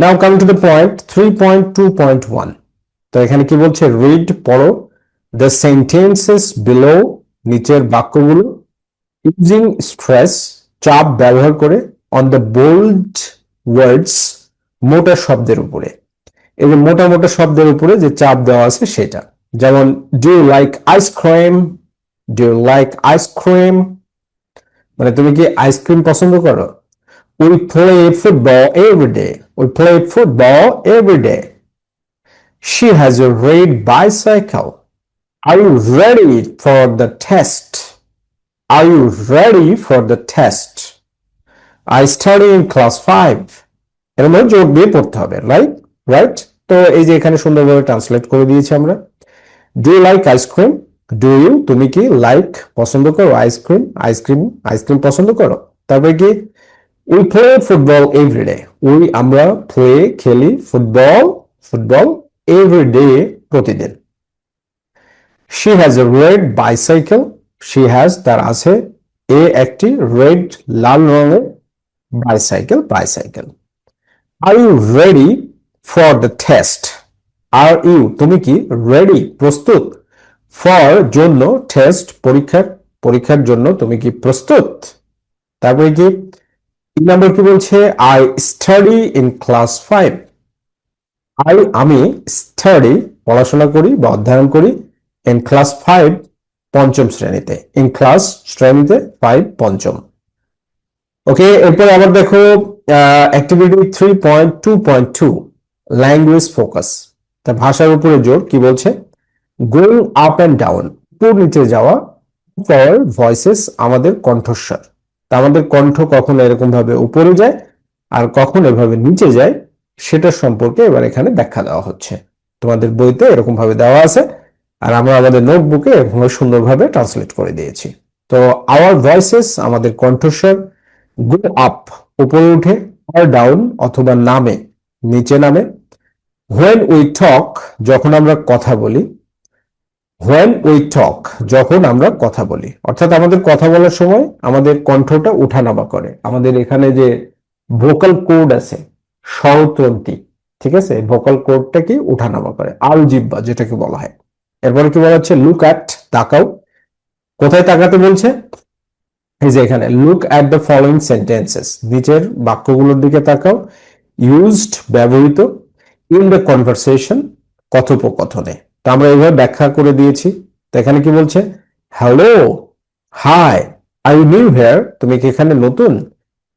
Now coming to the point 3.2.1। তো এখানে কি বলছে, রিড পড়ো দ্য সেন্টেন্সেস বিলো, নিচের বাক্যগুলো, ইউজিং স্ট্রেস চাপ ব্যবহার করে, অন দ্য বোল্ড ওয়ার্ডস মোটা শব্দের উপরে। এই যে মোটা মোটা শব্দের উপরে যে চাপ দেওয়া আছে সেটা, যেমন do you like ice cream, do you like ice cream, মানে তুমি কি আইসক্রিম পছন্দ করো? We play football every day, we play football every day. She has a red bicycle, are you ready for the test, are you ready for the test, I study in class 5। এর মধ্যে যোগ দিয়ে পড়তে হবে, রাইট রাইট। তো এই যে এখানে সুন্দরভাবে ট্রান্সলেট করে দিয়েছি আমরা। Do you like ice cream, do you তুমি কি লাইক পছন্দ করো, আইসক্রিম আইসক্রিম আইসক্রিম পছন্দ করো। তারপরে কি, we play football every day, we আমরা প্লে খেলি ফুটবল ফুটবল এভরিডে প্রতিদিন। She has a red bicycle, she has তার আছে এ একটি রেড লাল রঙের bicycle bicycle. Are you ready for the test, are you তুমি কি রেডি প্রস্তুত, ফর জন্য, টেস্ট পরীক্ষার পরীক্ষার জন্য তুমি কি প্রস্তুত। তারপরে কি নাম্বার কি বলছে, আই স্টাডি ইন ক্লাস 5, আমি স্টাডি পড়াশোনা করি বা অধ্যয়ন করি, ইন ক্লাস 5 পঞ্চম শ্রেণীতে, ইন ক্লাস শ্রেণীতে 5 পঞ্চম। ওকে, এরপর আবার দেখো অ্যাক্টিভিটি 3.2.2 ল্যাঙ্গুয়েজ ফোকাস। তা ভাষার উপরে জোর, কি বলছে, গোয়িং আপ অ্যান্ড ডাউন, উপর নিচে যাওয়া, ফর ভয়েসেস আমাদের কণ্ঠস্বর। তা আমাদের কণ্ঠ কখনো এরকম ভাবে উপরে যায় আর কখন এভাবে নিচে যায় সেটা সম্পর্কে এবার এখানে ব্যাখ্যা দেওয়া হচ্ছে। তোমাদের বইতে এরকম ভাবে দেওয়া আছে আর আমরা আমাদের নোটবুকে এরকম সুন্দরভাবে ট্রান্সলেট করে দিয়েছি। তো আওয়ার ভয়েসেস আমাদের কণ্ঠস্বর, গো আপ উপরে উঠে, আর ডাউন অথবা নামে নিচে নামে, হোয়েন উই টক যখন আমরা কথা বলি, হোয়েন উই টক যখন আমরা কথা বলি, অর্থাৎ আমাদের কথা বলার সময় আমাদের কণ্ঠটা উঠানামা করে। আমাদের এখানে যে ভোকাল কোড আছে স্বরতন্ত্রী, ঠিক আছে, ভোকাল কোডটা কি উঠানামা করে, আলজিব্বা যেটাকে বলা হয়। এরপরে কি বলা হচ্ছে, লুক অ্যাট তাকাও, কোথায় তাকাতে বলছে, এই যে এখানে look at the following sentences নিচের বাক্যগুলোর দিকে তাকাও, ইউজড ব্যবহৃত, ইন দ্য কনভারসেশন কথোপকথনে। তো আমরা এইভাবে ব্যাখ্যা করে দিয়েছি। তো এখানে কি বলছে, hello, hi, are you new here, তুমি কি এখানে নতুন,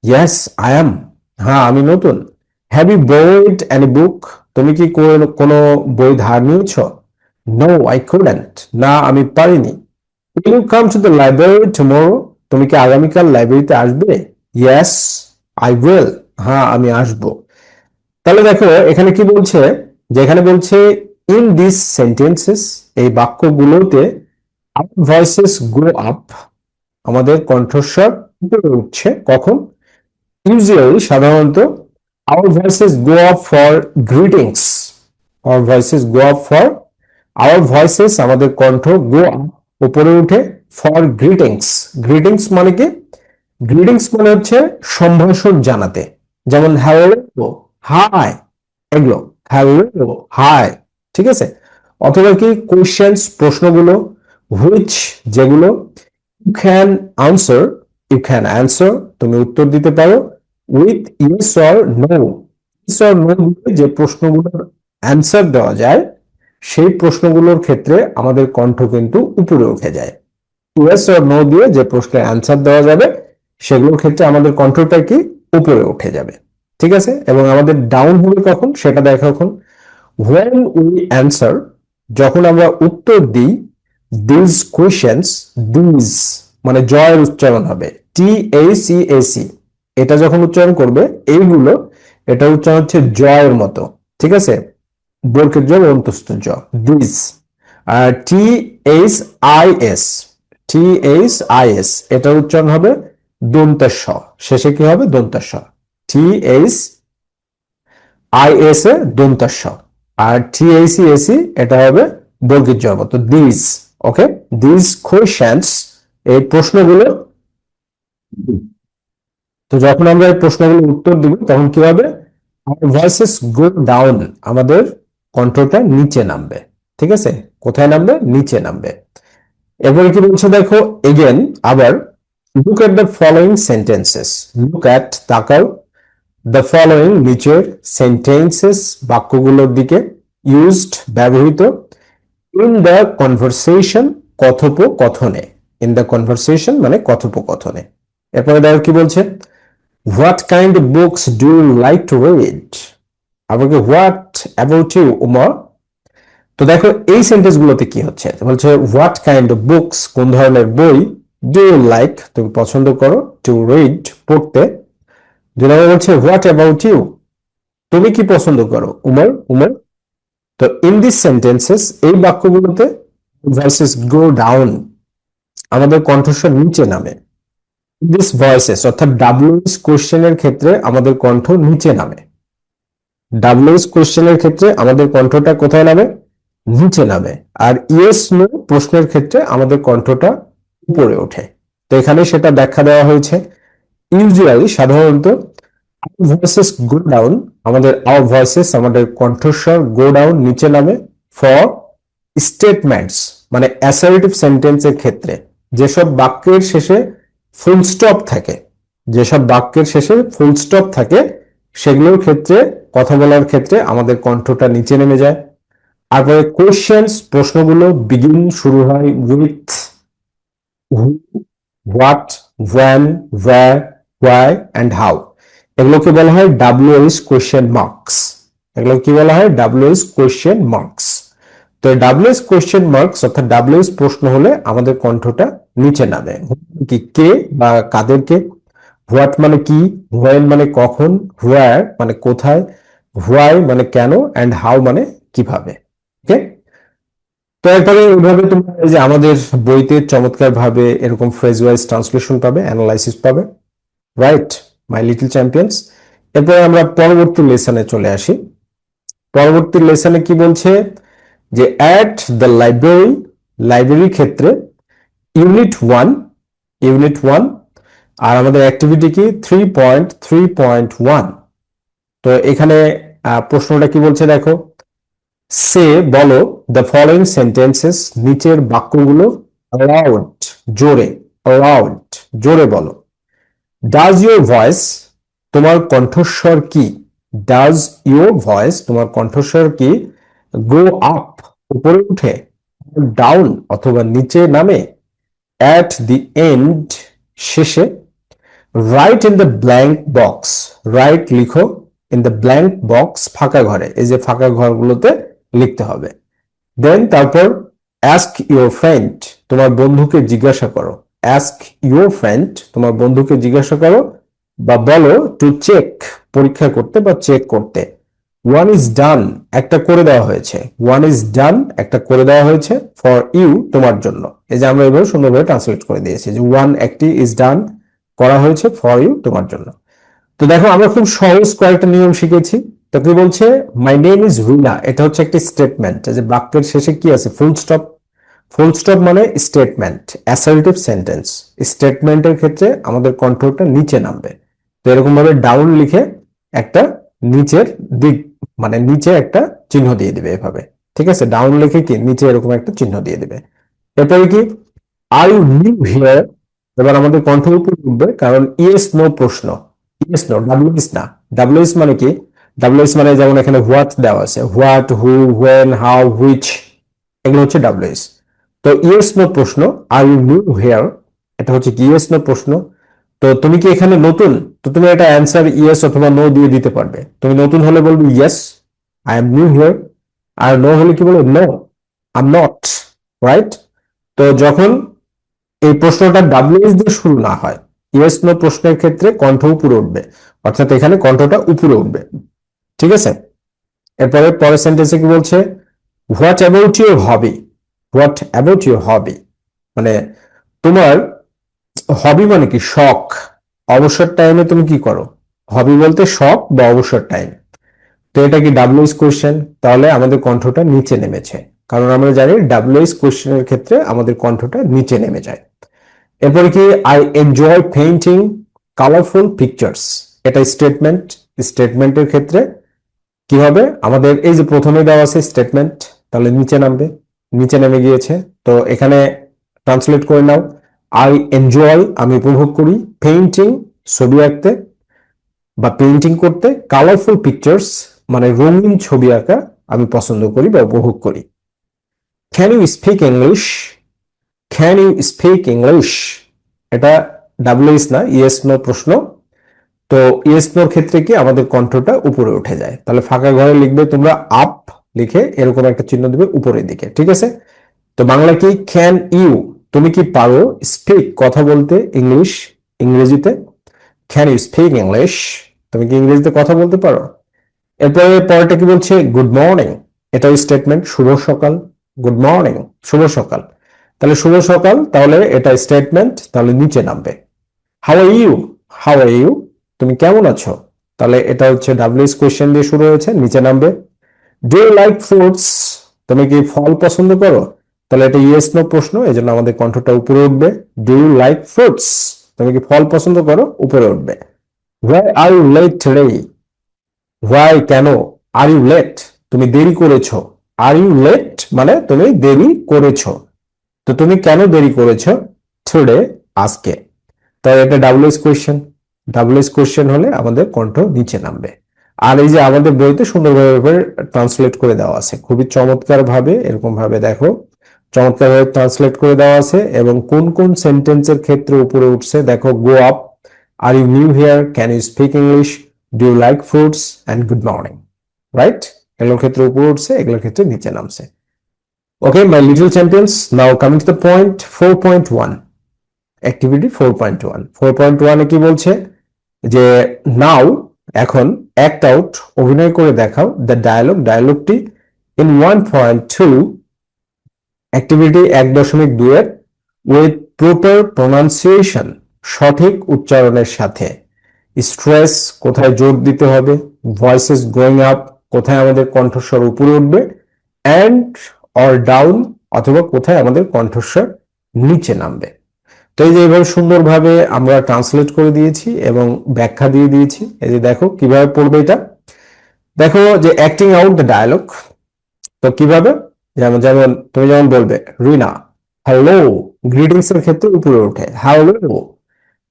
ইয়েস আই এম, হ্যাঁ আমি নতুন। Have you borrowed any book, তুমি কি কোনো বই ধার নিয়েছ, নো আই কুডন্ট, না আমি পারিনি। Will you come to the library tomorrow, তুমি কি আগামীকাল লাইব্রেরিতে আসবে, ইয়েস আই উইল, হ্যাঁ আমি আসবো। তাহলে দেখো এখানে কি বলছে, যে এখানে বলছে ইন দিস সেন্টেন্সেস, এই বাক্যগুলোতে আওয়ার ভয়েসেস গ্রো আপ, আমাদের কণ্ঠস্বর উপরে উঠছে কখন, ইউজুয়ালি সাধারণত, our voices go up for greetings, our voices go up for, our voices আমাদের কণ্ঠ গো আপ উপরে উঠে, ফর গ্রিটিংস, গ্রিটিংস মানে কি, গ্রিটিংস মানে হচ্ছে সম্ভাষণ জানাতে, যেমন হ্যালো, হাই, এগুলো হ্যালো, হাই, ঠিক আছে। অথবা কি কোয়েশ্চেন্স প্রশ্নগুলো, হুইচ যেগুলো, you can answer, you can answer তুমি উত্তর দিতে পারো, with yes or no, yes or no যে প্রশ্নগুলোর অ্যান্সার দেওয়া যায় সেই প্রশ্নগুলোর ক্ষেত্রে আমাদের কণ্ঠ কিন্তু উপরে উঠে যায়। ইয়েস অর নো দিয়ে যে প্রশ্নের অ্যান্সার দেওয়া যাবে সেগুলোর ক্ষেত্রে আমাদের কণ্ঠটা কি উপরে উঠে যাবে, ঠিক আছে। এবং আমাদের ডাউন হবে কখন সেটা দেখো এখন, when we answer যখন আমরা উত্তর দিই, these questions, these মানে জয়ের উচ্চারণ হবে TACAC, এটা যখন উচ্চারণ করবে এইগুলো, এটা উচ্চারণ হচ্ছে জয়ের মতো, ঠিক আছে, বর্গের জ অন্তস্থ জ, these। আর THIS এটা উচ্চারণ হবে দন্তের স, শেষে কি হবে দন্তের স, THIS A দন্তের saw, R TACAC এটা হবে বর্গের জ মতো, দিস। ওকে, দিস কোয়েশ্চেন্স এই প্রশ্নগুলো, তো যখন আমরা এই প্রশ্নগুলোর উত্তর দিব তখন কি হবে, our voices go down, আমাদের কণ্ঠটা নিচে নামবে। ঠিক আছে, কোথায় নামবে? নিচে নামবে। এরপরে কি বলছে দেখো, এগেন আবার, look at the following sentences, look at তাকাও, দ্য ফলোয়িং নিচের সেন্টেন্সেস বাক্যগুলোর দিকে, ইউজড ব্যবহৃত, ইন দ্য কনভারসেশন কথোপকথনে, ইন দ্য কনভারসেশন মানে কথোপকথনে। এরপরে দেখো কি বলছে, what kind of books do you like to read, আবার কি হোয়াট অ্যাবাউট ইউ উমর। তো দেখো এই সেন্টেন্স গুলোতে কি হচ্ছে, বলছে হোয়াট কাইন্ড অফ বুকস কোন ধরনের বই, ডু ইউ লাইক তুমি পছন্দ করো, টু রিড পড়তে। দুই নম্বর বলছে হোয়াট অ্যাবাউট ইউ তুমি কি পছন্দ করো, উমর উমর। তো ইন দিস সেন্টেন্সেস এই বাক্যগুলোতে ভয়েসেস গো ডাউন, আমাদের কণ্ঠস্বর নিচে নামে। দিস ভয়েসেস অর্থাৎ ডাব্লিউএস কোশ্চেনের ক্ষেত্রে আমাদের কণ্ঠ নিচে নামে। ডাব্লিউএস কোশ্চেনের ক্ষেত্রে আমাদের কণ্ঠটা কোথায় নামে? নিচে নামে। আর ইয়েস নো প্রশ্নের ক্ষেত্রে আমাদের কণ্ঠটা উপরে ওঠে। তো এখানে সেটা ব্যাখ্যা দেওয়া হয়েছে। ইউজুয়ালি সাধারণত ভয়েসেস গো ডাউন, আমাদের আওয়ার ভয়েসেস আমাদের কণ্ঠস্বর গো ডাউন নিচে নামে ফর স্টেটমেন্টস মানে অ্যাসার্টিভ সেন্টেন্সের ক্ষেত্রে, যেসব বাক্যের শেষে ফুল স্টপ থাকে, যেসব বাক্যের শেষে ফুল স্টপ থাকে সেগুলোর ক্ষেত্রে, কথা বলার ক্ষেত্রে আমাদের কণ্ঠটা নিচে নেমে যায়। তারপরে কোয়েশ্চেন্স প্রশ্নগুলো বিগিন শুরু হয় with who, what, when, where, why and how, এগুলোকে বলা হয় ডাব্লিউএস কোয়েশ্চেন মার্কস। এগুলো কি বলা হয়? WS question marks. তো ডাব্লিউএস কোয়েশ্চেন মার্কস অর্থাৎ ডাব্লিউএস প্রশ্ন হলে আমাদের কণ্ঠটা নিচে নামে। কি, কে বা কাদেরকে, হোয়াট মানে কি, হোয়েন মানে কখন, হোয়ার মানে কোথায়, হোয়াই মানে কেন, অ্যান্ড হাউ মানে কিভাবে। ওকে, তো এরপরে ওইভাবে তোমরা এই যে আমাদের বইতে চমৎকার ভাবে এরকম ফ্রেজ ওয়াইজ ট্রান্সলেশন পাবে, অ্যানালাইসিস পাবে, রাইট মাই লিটল চ্যাম্পিয়ন্স। এরপরে আমরা পরবর্তী লেসনে চলে আসি। পরবর্তী লেসনে কি বলছে যে অ্যাট দ্য লাইব্রেরি, লাইব্রেরি ক্ষেত্রে ইউনিট ওয়ান, ইউনিট ওয়ান, আর আমাদের অ্যাক্টিভিটি কি 3.3.1। তো এখানে প্রশ্নটা কি বলছে দেখো, সে বলো দ্য ফলোইং সেন্টেন্সেস নিচের বাক্যগুলো অ্যালাউড জোরে, অ্যালাউড জোরে বলো। ডাজ ইউর ভয়েস তোমার কণ্ঠস্বর কি, ডাজ ইউর ভয়েস তোমার কণ্ঠস্বর কি, গো আপ উপরে উঠে, ডাউন অথবা নিচে নামে, অ্যাট দি এন্ড শেষে, right in the blank box, right লিখো, ইন দ্য ব্ল্যাঙ্ক বক্স ফাঁকা ঘরে, এই যে ফাঁকা ঘরগুলোতে লিখতে হবে। দেন তারপর অ্যাস্ক ইউর ফ্রেন্ড তোমার বন্ধুকে জিজ্ঞাসা করো, অ্যাস্ক ইউর ফ্রেন্ড তোমার বন্ধুকে জিজ্ঞাসা করো বা বলো, টু চেক পরীক্ষা করতে বা চেক করতে। ওয়ান ইজ ডান একটা করে দেওয়া হয়েছে, ওয়ান ইজ ডান একটা করে দেওয়া হয়েছে, ফর ইউ তোমার জন্য। এই যে আমরা এভাবে সুন্দরভাবে ট্রান্সলেট করে দিয়েছি যে ওয়ান একটি ইজ ডান করা হয়েছে, ফর ইউ তোমার জন্য। তো দেখো আমরা খুব সহজ কয়েকটা নিয়ম শিখেছি। তো কি বলছে, মাই নেম ইজ রিনা, এটা হচ্ছে একটা স্টেটমেন্ট, যে বাক্যের শেষে কি আছে, ফুল স্টপ। ফুল স্টপ মানে স্টেটমেন্ট, অ্যাসার্টিভ সেন্টেন্স। স্টেটমেন্টের ক্ষেত্রে আমাদের কণ্ঠটা নিচে নামবে। তো এরকম ভাবে ডাউন লিখে একটা নিচের দিক মানে নিচে একটা চিহ্ন দিয়ে দিবে এভাবে। ঠিক আছে, ডাউন লিখে কি নিচে এরকম একটা চিহ্ন দিয়ে দিবে। এরপরে কি, আর ইউ নিউ হিয়ার, এবার আমাদের কণ্ঠ উপরে উঠবে, কারণ ইয়েস নো প্রশ্ন, ইয়েস নো, ডাব্লিউএস না। ডাব্লিউএস মানে কি, ডাব্লিউএস মানে যেমন এখানে হোয়াট দেওয়া আছে, what, who, when, how, which, এগুলো হচ্ছে ডাব্লিউএস। তো ইয়েস নো প্রশ্ন, আর ইউ নিউ হিয়ার, এটা হচ্ছে কি ইয়েস নো প্রশ্ন। তো তুমি কি এখানে নতুন, তো তুমি এটা অ্যান্সার ইয়েস অথবা নো দিয়ে দিতে পারবে। তুমি নতুন হলে বলবে yes I am new here, আর নো হলে কি বলবে, no I am not, right. তো যখন এই প্রশ্নটা ডাব্লিউএস দিয়ে শুরু না হয়, ইয়েস নো প্রশ্নের ক্ষেত্রে কণ্ঠ উপরে উঠবে, অর্থাৎ এখানে কণ্ঠটা উপরে উঠবে। ঠিক আছে, এরপরে পরের সেন্টেন্সে কি বলছে, what about your hobby, what about your hobby মানে তোমার হবি মানে কি, শখ। অবসর টাইমে তুমি কি করো, হবি বলতে শখ বা অবসর টাইম। তো এটা কি ডাব্লিউএস কোশ্চেন, তাহলে আমাদের কণ্ঠটা নিচে নেমেছে, কারণ আমরা জানি ডাব্লিউএস কোশ্চেনের ক্ষেত্রে আমাদের কণ্ঠটা নিচে নেমে যায়। এরপরে কি, I enjoy painting colourful pictures, এটা স্টেটমেন্ট, স্টেটমেন্টের ক্ষেত্রে কি হবে, আমাদের এই যে প্রথমে দেওয়া আছে স্টেটমেন্ট, তাহলে নিচে নামবে, নিচে নেমে গিয়েছে। তো এখানে ট্রান্সলেট করে নাও, আই এনজয়, আমি উপভোগ করি, পেইন্টিং, ছবি আঁকতে বা পেইন্টিং করতে, কালারফুল পিকচার্স, মানে রঙিন ছবি আঁকা আমি পছন্দ করি বা উপভোগ করি। Can you speak English, can you speak English, এটা ডাব্লিউএস না, ইয়েস নো প্রশ্ন। তো ইয়েস নোর ক্ষেত্রে কি আমাদের কণ্ঠটা উপরে উঠে যায়, তাহলে ফাঁকা ঘরে লিখবে তোমরা আপ লিখে এরকম একটা চিহ্ন দিবে উপরের দিকে, ঠিক আছে। তো বাংলা কি, ক্যান ইউ, তুমি কি পারো, স্পিক কথা বলতে, ইংলিশ ইংরেজিতে, ক্যান ইউ স্পিক ইংলিশ, তুমি কি ইংরেজিতে কথা বলতে পারো। এরপরে পরেরটা কি বলছে, গুড মর্নিং, এটাও স্টেটমেন্ট, শুভ সকাল, গুড মর্নিং, শুভ সকাল, তাহলে শুভ সকাল, তাহলে এটা স্টেটমেন্ট, তাহলে নিচে নামবে। How are you, how are you, তুমি কেমন আছো, তাহলে এটা হচ্ছে ডাব্লিউএস কোয়েশ্চেন দিয়ে শুরু হয়েছে, নিচে নামবে। ডু ইউ লাইক ফ্রুটস, তুমি কি ফল পছন্দ করো, তাহলে এটা ইয়েস নো প্রশ্ন, এই জন্য আমাদের কণ্ঠটা উপরে উঠবে। ডু ইউ লাইক ফ্রুটস, তুমি কি ফল পছন্দ করো, উপরে উঠবে। Why are you late today, why কেন, আর ইউ লেট তুমি দেরি করেছো, আর ইউ লেট মানে তুমি দেরি করেছো, তো তুমি কেন দেরি করেছো, টুডে আজকে, তাই এটা ডাব্লিউএস কোয়েশ্চেন, ডাব্লিউএস কোয়েশ্চেন হলে আমাদের কণ্ঠ নিচে নামবে। আর এই যে আমাদের বইতে সুন্দরভাবে ট্রান্সলেট করে দেওয়া আছে, খুবই চমৎকার ভাবে, এরকম ভাবে দেখো চমৎকার ভাবে ট্রান্সলেট করে দেওয়া আছে, এবং কোন কোন সেন্টেন্সের ক্ষেত্রে উপরে উঠছে দেখো, go up, are you new here, can you speak English, do you like fruits and good morning, right, এগুলোর ক্ষেত্রে উপরে উঠছে, এগুলোর ক্ষেত্রে নিচে নামছে। Okay my little champions, now coming to the point 4.1, activity 4.1। 4.1 কি বলছে যে নাও, এখন অ্যাক্ট আউট, অভিনয় করে দেখাও, দ্য ডায়ালগ, ডায়ালগটি, ইন 1.2, অ্যাক্টিভিটি 1.2 এর, উইথ প্রপার প্রোনাউন্সিয়েশন, সঠিক উচ্চারণের সাথে, স্ট্রেস, কোথায় জোর দিতে হবে, ভয়েসেস গোয়িং আপ, কোথায় আমাদের কণ্ঠস্বর উপরে উঠবে, অ্যান্ড অর ডাউন, অথবা কোথায় আমাদের কণ্ঠস্বর নিচে নামবে। তো এই যে এইভাবে সুন্দরভাবে আমরা ট্রান্সলেট করে দিয়েছি এবং ব্যাখ্যা দিয়ে দিয়েছি। এই যে দেখো কিভাবে পড়বে এটা, দেখো যে অ্যাক্টিং আউট দ্য ডায়ালগ, তো কিভাবে, যেমন যেমন তুমি যেমন বলবে রিনা, হ্যালো, গ্রিটিংস এর ক্ষেত্রে উপরে ওঠে, হ্যালো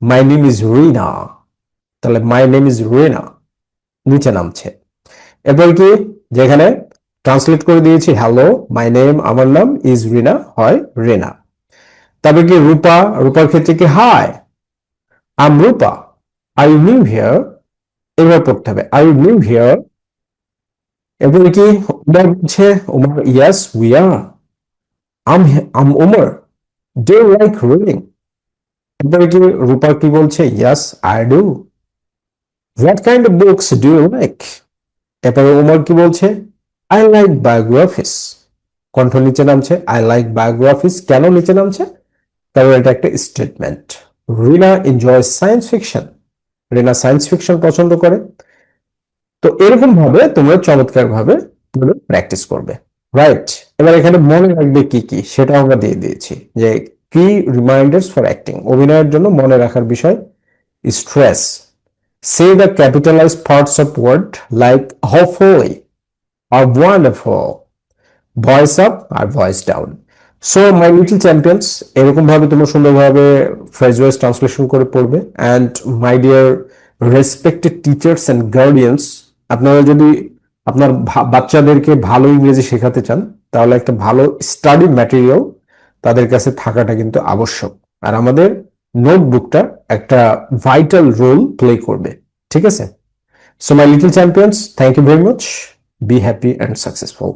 মাই নেম ইজ রিনা, তাহলে মাই নেম ইজ রিনা, নিচে নামছে। এরপর কি, যেখানে ট্রান্সলেট করে দিয়েছি হ্যালো মাই নেম, আমার নাম, ইজ রিনা হয় রিনা। তবে কি রূপা, রূপার ক্ষেত্রে কি hi, I am Rupa, are you new here, এভাবে পড়তে হবে, আর ইউ নিউ হিয়ার। এরপরে কি উমর বলছে, Umar yes we are, am Umar, do you like reading, এরপরে কি রূপা কি বলছে, yes I do, what kind of books do you like, এরপরে উমর কি বলছে, আই লাইক বায়োগ্রাফিস, কণ্ঠ নিচে নামছে, আই লাইক বায়োগ্রাফিস, কেন নিচে নামছে, তাহলে এটা একটা স্টেটমেন্ট। রিনা এনজয় সায়েন্স ফিকশন, রিনা সায়েন্স ফিকশন পছন্দ করে। তো এরকম ভাবে তোমরা চমৎকার ভাবে প্র্যাকটিস করবে, রাইট। এবার এখানে মনে রাখবে কি কি, সেটা আমরা দিয়ে দিয়েছি, যে কি রিমাইন্ডার্স ফর অ্যাক্টিং, অভিনয়ের জন্য মনে রাখার বিষয়, stress, say the capitalize parts of word like hopefully আর ওয়ান্ডারফুল, ভয়েস আপ আর voice down. So my little champions, এরকম ভাবে তোমরা সুন্দরভাবে ফ্রেজ ওয়াইজ ট্রান্সলেশন করে পড়বে। And my dear respected teachers and guardians, আপনারা যদি আপনার বাচ্চাদেরকে ভালো ইংরেজি শেখাতে চান, তাহলে একটা ভালো স্টাডি ম্যাটেরিয়াল তাদের কাছে থাকাটা কিন্তু আবশ্যক। আর আমাদের নোটবুকটা একটা ভাইটাল রোল প্লে করবে, ঠিক আছে। So my little champions, thank you very much, be happy and successful.